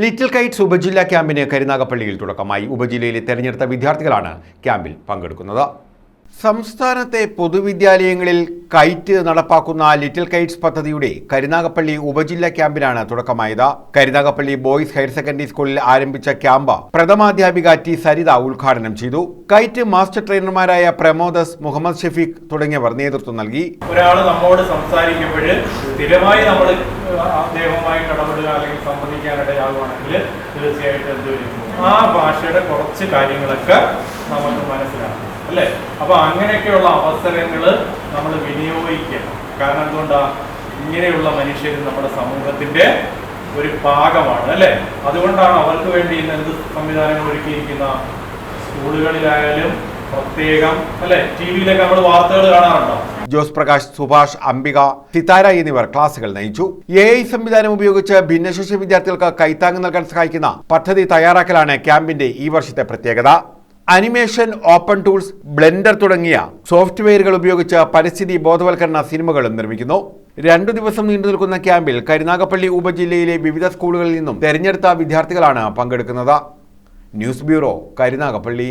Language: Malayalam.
ലിറ്റിൽ കൈറ്റ്സ് ഉപജില്ലാ ക്യാമ്പിന് കരുനാഗപ്പള്ളിയിൽ തുടക്കമായി. ഉപജില്ലയിലെ തെരഞ്ഞെടുത്ത വിദ്യാർത്ഥികളാണ് ക്യാമ്പിൽ പങ്കെടുക്കുന്നത്. സംസ്ഥാനത്തെ പൊതുവിദ്യാലയങ്ങളിൽ കൈറ്റ് നടപ്പാക്കുന്ന ലിറ്റിൽ കൈറ്റ്സ് പദ്ധതിയുടെ കരുനാഗപ്പള്ളി ഉപജില്ലാ ക്യാമ്പിനാണ് തുടക്കമായത്. കരുനാഗപ്പള്ളി ബോയ്സ് ഹയർ സെക്കൻഡറി സ്കൂളിൽ ആരംഭിച്ച ക്യാമ്പ് പ്രഥമാധ്യാപിക ടി സരിത ഉദ്ഘാടനം ചെയ്തു. കൈറ്റ് മാസ്റ്റർ ട്രെയിനർമാരായ പ്രമോദസ്, മുഹമ്മദ് ഷഫീഖ് തുടങ്ങിയവർ നേതൃത്വം നൽകി. ഒരാൾ നമ്മോട് സംസാരിക്കുമ്പോൾ സ്ഥിരമായി നമ്മൾ അദ്ദേഹവുമായിട്ട് ഇടപെടുക അല്ലെങ്കിൽ സംബന്ധിക്കാനിടയാകുകയാണെങ്കിൽ തീർച്ചയായിട്ടും എന്തുവരും ആ ഭാഷയുടെ കുറച്ച് കാര്യങ്ങളൊക്കെ നമുക്ക് മനസ്സിലാക്കും, അല്ലേ? അപ്പൊ അങ്ങനെയൊക്കെയുള്ള അവസരങ്ങൾ നമ്മൾ വിനിയോഗിക്കണം. കാരണം എന്തുകൊണ്ടാണ്? ഇങ്ങനെയുള്ള മനുഷ്യർ നമ്മുടെ സമൂഹത്തിന്റെ ഒരു ഭാഗമാണ്, അല്ലേ? അതുകൊണ്ടാണ് അവർക്ക് വേണ്ടി ഇന്ന് എന്ത് സംവിധാനങ്ങൾ ഒരുക്കിയിരിക്കുന്ന സ്കൂളുകളിലായാലും പ്രത്യേകം, അല്ലെ? ടിവിയിലൊക്കെ നമ്മൾ വാർത്തകൾ കാണാറുണ്ടോ? ജോസ് പ്രകാശ്, സുഭാഷ്, അംബിക, സിതാര എന്നിവർ ക്ലാസുകൾ നയിച്ചു. AI സംവിധാനം ഉപയോഗിച്ച് ഭിന്നശേഷി വിദ്യാർത്ഥികൾക്ക് കൈത്താങ്ങ് നൽകാൻ സഹായിക്കുന്ന പദ്ധതി തയ്യാറാക്കലാണ് ക്യാമ്പിന്റെ ഈ വർഷത്തെ പ്രത്യേകത. അനിമേഷൻ, ഓപ്പൺ ടൂൾസ്, ബ്ലെൻഡർ തുടങ്ങിയ സോഫ്റ്റ്വെയറുകൾ ഉപയോഗിച്ച് പരിസ്ഥിതി ബോധവൽക്കരണ സിനിമകളും നിർമ്മിക്കുന്നു. 2 ദിവസം നീണ്ടു നിൽക്കുന്ന ക്യാമ്പിൽ കരുനാഗപ്പള്ളി ഉപജില്ലയിലെ വിവിധ സ്കൂളുകളിൽ നിന്നും തെരഞ്ഞെടുത്ത വിദ്യാർത്ഥികളാണ് പങ്കെടുക്കുന്നത്. News bureau, Karunagappally.